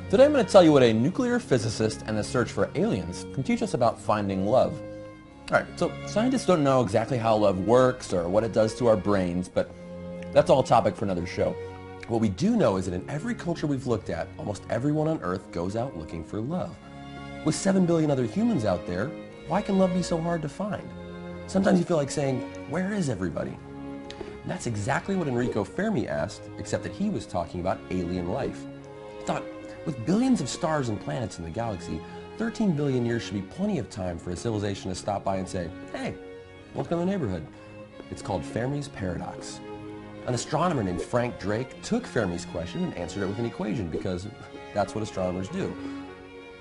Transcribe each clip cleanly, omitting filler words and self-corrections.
Today I'm going to tell you what a nuclear physicist and the search for aliens can teach us about finding love. Alright, so scientists don't know exactly how love works or what it does to our brains, but that's all a topic for another show. What we do know is that in every culture we've looked at, almost everyone on Earth goes out looking for love. With 7 billion other humans out there, why can love be so hard to find? Sometimes you feel like saying, where is everybody? And that's exactly what Enrico Fermi asked, except that he was talking about alien life. He thought, with billions of stars and planets in the galaxy, 13 billion years should be plenty of time for a civilization to stop by and say, hey, welcome to the neighborhood. It's called Fermi's paradox. An astronomer named Frank Drake took Fermi's question and answered it with an equation because that's what astronomers do.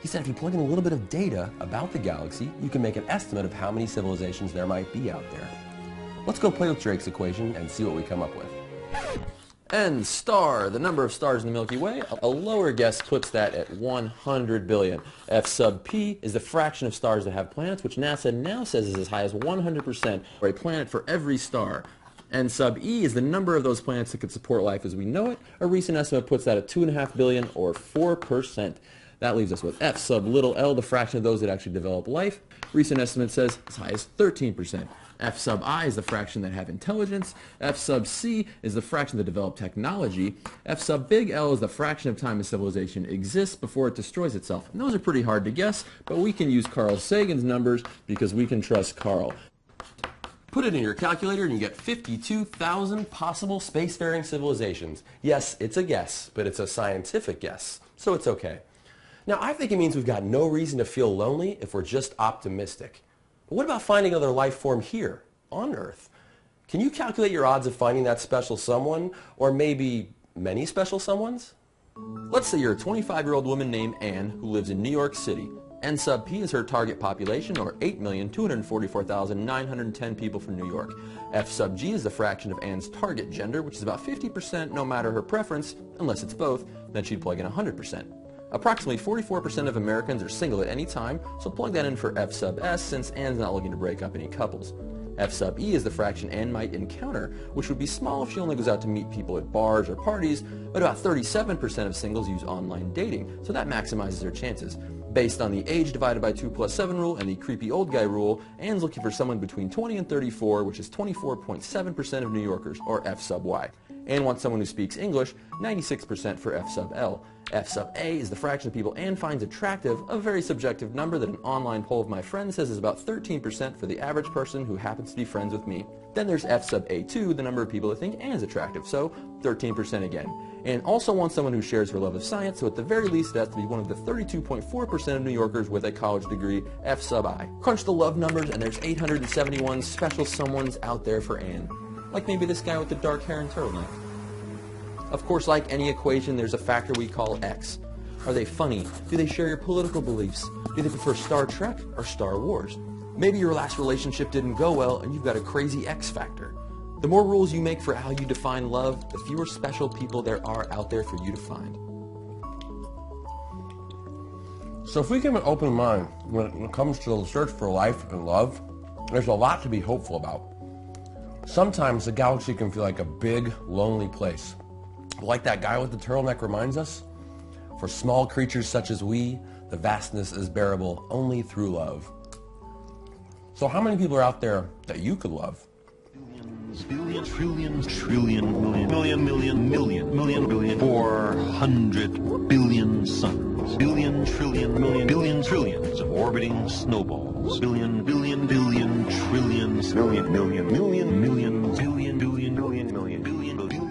He said if you plug in a little bit of data about the galaxy, you can make an estimate of how many civilizations there might be out there. Let's go play with Drake's equation and see what we come up with. N star, the number of stars in the Milky Way, a lower guess puts that at 100 billion. F sub p is the fraction of stars that have planets, which NASA now says is as high as 100%, or a planet for every star. N sub e is the number of those planets that could support life as we know it. A recent estimate puts that at 2.5 billion, or 4%. That leaves us with F sub little l, the fraction of those that actually develop life. Recent estimate says as high as 13%. F sub I is the fraction that have intelligence. F sub c is the fraction that develop technology. F sub big L is the fraction of time a civilization exists before it destroys itself. And those are pretty hard to guess, but we can use Carl Sagan's numbers because we can trust Carl. Put it in your calculator and you get 52,000 possible spacefaring civilizations. Yes, it's a guess, but it's a scientific guess, so it's okay. Now, I think it means we've got no reason to feel lonely if we're just optimistic. But what about finding another life form here, on Earth? Can you calculate your odds of finding that special someone, or maybe many special someones? Let's say you're a 25-year-old woman named Anne who lives in New York City. N sub p is her target population, or 8,244,910 people from New York. F sub g is the fraction of Anne's target gender, which is about 50% no matter her preference, unless it's both, then she'd plug in 100%. Approximately 44% of Americans are single at any time, so plug that in for F sub s since Anne's not looking to break up any couples. F sub e is the fraction Anne might encounter, which would be small if she only goes out to meet people at bars or parties, but about 37% of singles use online dating, so that maximizes their chances. Based on the age divided by 2 plus 7 rule and the creepy old guy rule, Anne's looking for someone between 20 and 34, which is 24.7% of New Yorkers, or F sub y. Anne wants someone who speaks English, 96% for F sub l. F sub a is the fraction of people Anne finds attractive, a very subjective number that an online poll of my friends says is about 13% for the average person who happens to be friends with me. Then there's F sub a2, the number of people that think Anne's attractive, so 13% again. Anne also wants someone who shares her love of science, so at the very least it has to be one of the 32.4% of New Yorkers with a college degree, F sub I. Crunch the love numbers and there's 871 special someones out there for Anne. Like maybe this guy with the dark hair and turtleneck. Of course, like any equation, there's a factor we call X. Are they funny? Do they share your political beliefs? Do they prefer Star Trek or Star Wars? Maybe your last relationship didn't go well and you've got a crazy X factor. The more rules you make for how you define love, the fewer special people there are out there for you to find. So if we keep an open mind when it comes to the search for life and love, there's a lot to be hopeful about. Sometimes the galaxy can feel like a big, lonely place. Like that guy with the turtleneck reminds us, for small creatures such as we, the vastness is bearable only through love. So how many people are out there that you could love? Billions, trillions, trillion, million, 400 billion suns. Billion, trillion, billion, trillions of orbiting snowballs. Billion, trillions, million, billion, million, billion, billion.